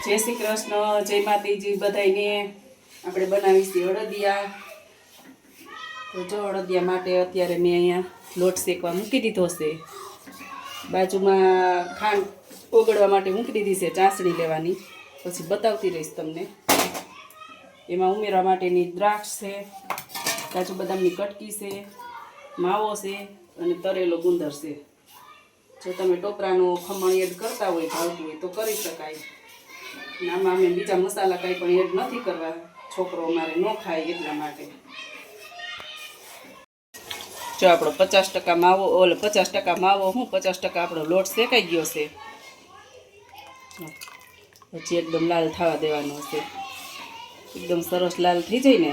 જય શ્રી કૃષ્ણ, જય માતાજી બધાને। આપણે બનાવીશું અડદિયા। તો જો અડદિયા માટે અત્યારે મેં અહીંયા લોટ શેકવા મૂકી દીધો છે। બાજુમાં ખાંડ ઓગળવા માટે મૂકી દીધી છે, ચાસણી લેવાની, પછી બતાવતી રહીશ તમને। એમાં ઉમેરવા માટેની દ્રાક્ષ છે, કાજુ બદામની કટકી છે, માવો છે અને તરેલો ગુંદર છે। જો તમે ટોપરાનું ખમણ એડ કરતા હોય, ભાવતું હોય તો કરી શકાય। આમાં અમે બીજા મસાલા કંઈ પણ એડ નથી કરવા, છોકરો અમારે ન ખાય એટલા માટે। જો આપણો 50% માવો, 50% માવો હું 50% આપણો લોટ શેકાઈ ગયો છે। પછી એકદમ લાલ થવા દેવાનો છે। એકદમ સરસ લાલ થઈ જાય ને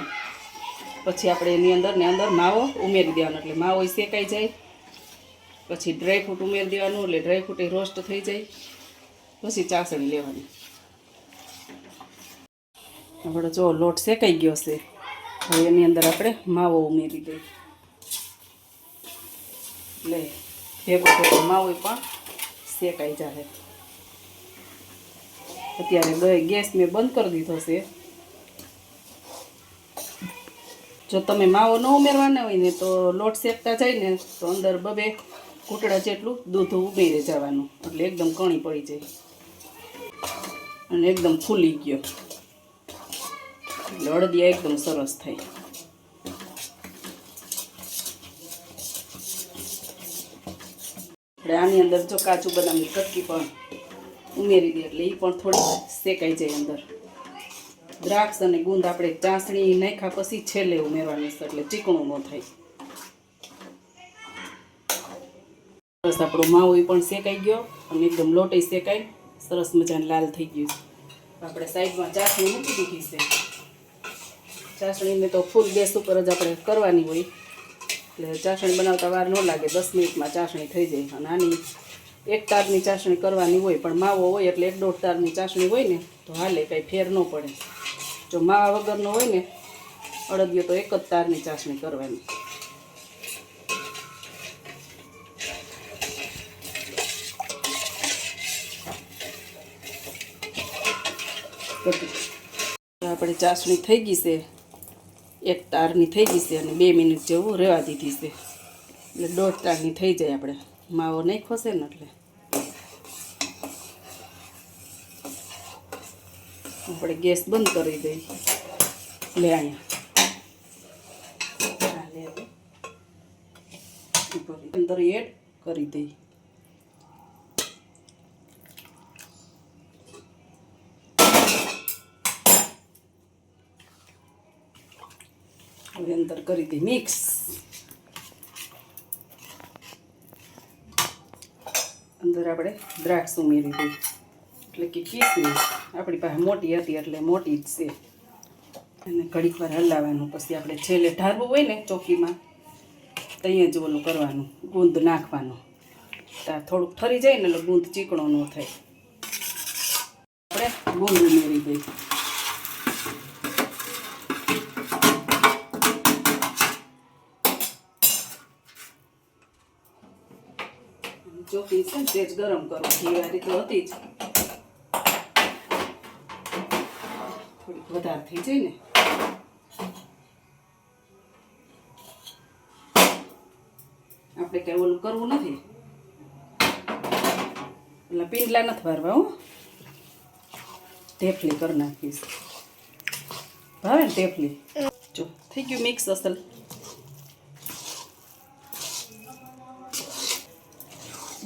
પછી આપણે એની અંદર માવો ઉમેરી દેવાનો, એટલે માવો શેકાઈ જાય। પછી ડ્રાયફ્રૂટ ઉમેરી દેવાનું, એટલે ડ્રાયફ્રૂટ રોસ્ટ થઈ જાય। પછી ચાસણી લેવાની। આપણે જો લોટ શેકાઈ ગયો છે, હવે એની અંદર આપણે માવો ઉમેરી દઈએ, એટલે ભેગો માવો પણ શેકાઈ જાય। અત્યારે ગેસ મેં બંધ કરી દીધો છે। જો તમે માવો ન ઉમેરવાના હોય ને તો લોટ શેકતા જાય ને તો અંદર 2 ઘૂંટડા જેટલું દૂધ ઉમેરી જવાનું, એટલે એકદમ કણી પડી જાય અને એકદમ ફૂલી ગયો, એટલે અડદિયા એકદમ સરસ થાય। આપણે આની અંદર જો કાજુ બદામની કટકી પણ ઉમેરી દઈએ, એટલે એ પણ થોડી શેકાઈ જાય અંદર। દ્રાક્ષ અને ગુંદ આપણે ચાસણી નાખ્યા પછી છેલ્લે ઉમેરવાની છે, એટલે ચીકણું ન થાય। સરસ આપણો માવો પણ શેકાઈ ગયો અને એકદમ લોટ શેકાઈ સરસ મજાનું લાલ થઈ ગયું। આપણે સાઈડમાં ચાસણી મૂકી દીધી છે। ચાસણીને તો ફૂલ ગેસ ઉપર જ આપણે કરવાની હોય, એટલે ચાસણી બનાવતા વાર ન લાગે, 10 મિનિટમાં ચાસણી થઈ જાય। અને આની 1 તારની ચાસણી કરવાની હોય, પણ માવો હોય એટલે 1-1.5 તારની ચાસણી હોય ને તો હાલે, કંઈ ફેર ન પડે। જો માવા વગરનો હોય ને અડદિયો તો 1 જ તારની ચાસણી કરવાની। આપણી ચાસણી થઈ ગઈ છે, 1 તારની થઈ ગઈ છે અને 2 મિનિટ જેવું રહેવા દીધી છે, એટલે 1.5 તારની થઈ જાય। આપણે માવો નહીં ખોસે ને એટલે આપણે ગેસ બંધ કરી દઈએ। લે અહીંયા અંદર એડ કરી દઈએ। હવે અંદર કરી દઈએ મિક્સ। અંદર આપણે દ્રાક્ષ ઉમેરી દઈએ, એટલે કે કિસમિસ આપણી પાસે મોટી હતી એટલે મોટી જ છે, અને ઘડીક વાર હલાવવાનું। પછી આપણે છેલ્લે ઢારવું હોય ને ચોકીમાં ત્યાં જ ઓલું કરવાનું, ગુંદ નાખવાનું, ત્યાં થોડુંક ઠરી જાય ને એટલે ગુંદ ચીકણો ન થાય। આપણે ગુંદ ઉમેરી દઈએ। ચોકી છે ને તેજ ગરમ કરો, ઘીવાળી તો હતી જ, થોડીક વધારે થઈ જાય ને આપણે કઈ ઓલું કરવું નથી, એટલે પીંડલા નથી ભરવા, હું ઢેફલી કરી નાખીશ, ભાવે ને ઢેફલી। જો થઈ ગયું મિક્સ અસલ।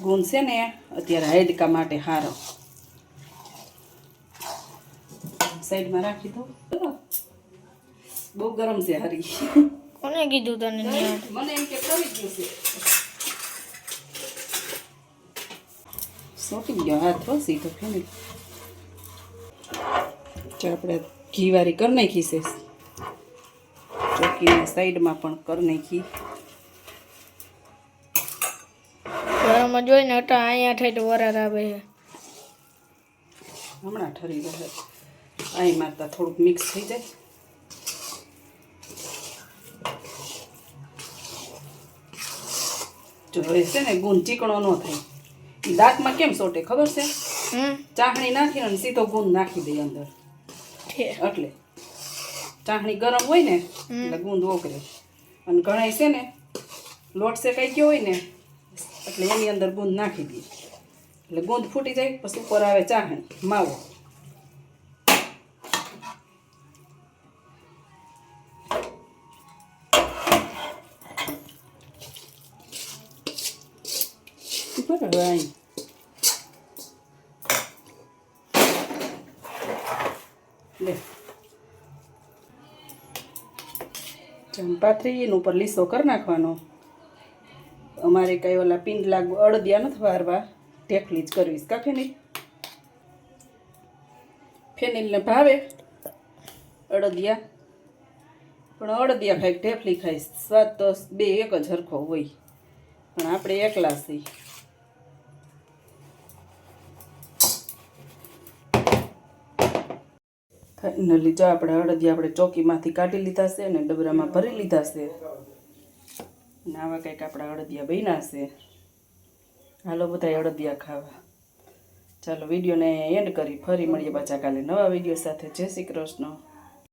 ગુંદ છે ને અત્યારે હાડકા માટે સારો, સાઈડમાં રાખી દો, બહુ ગરમ છે હરી। કોને કીધું તને? મને એમ કે કરી ગયું છે, સોટી ગયો હાથ વસી તો ફેમિલી। જો આપણે ઘીવાળી કરી નાખી છે, ચોકીની સાઈડમાં પણ કરી નાખી। ઘરમાં જોઈને હટા અહીંયા થઈ તો વરાર આવે છે, હમણાં ઠરી રહે, અહીં મારતા થોડુંક મિક્સ થઈ જાય। જો હવે છે ને ગુંદ ચીકણો ન થાય, દાંતમાં કેમ સોટે ખબર છે? ચાહણી નાખીને અને સીધો ગુંદ નાખી દઈએ અંદર. છે એટલે ચાહણી ગરમ હોય ને એટલે ગુંદ ઓગળે. અને ઘણાય છે ને લોટ શેકાઈ ગયો હોય ને એટલે એની અંદર ગુંદ નાખી દઈએ એટલે ગુંદ ફૂટી જાય. પછી ઉપર આવે ચાહણી માવો. બરાબર અહીં લે પાથરી એની ઉપર લીસો કરી નાખવાનો. અમારે કઈ ઓલા પિંડલા અડદિયા નથી વારવા, ઢેફલી જ કરવીશ. કાંખે નહીં ફેનિલને ભાવે અડદિયા, પણ અડદિયા ખાઈ ઢેફલી ખાઈશ. સ્વાદ તો બે એક જ હરખો હોય, પણ આપણે એકલા છીએ. ફાઇનલી જો આપણે અડદિયા આપણે ચોકીમાંથી કાઢી લીધા છે ને ડબરામાં ભરી લીધા છે. ને આવા કંઈક આપણા અડદિયા બન્યા છે. હાલો બધા અડદિયા ખાવા. ચાલો વિડીયોને એન્ડ કરી ફરી મળીએ પાછા કાલે નવા વિડીયો સાથે. જય શ્રી કૃષ્ણ.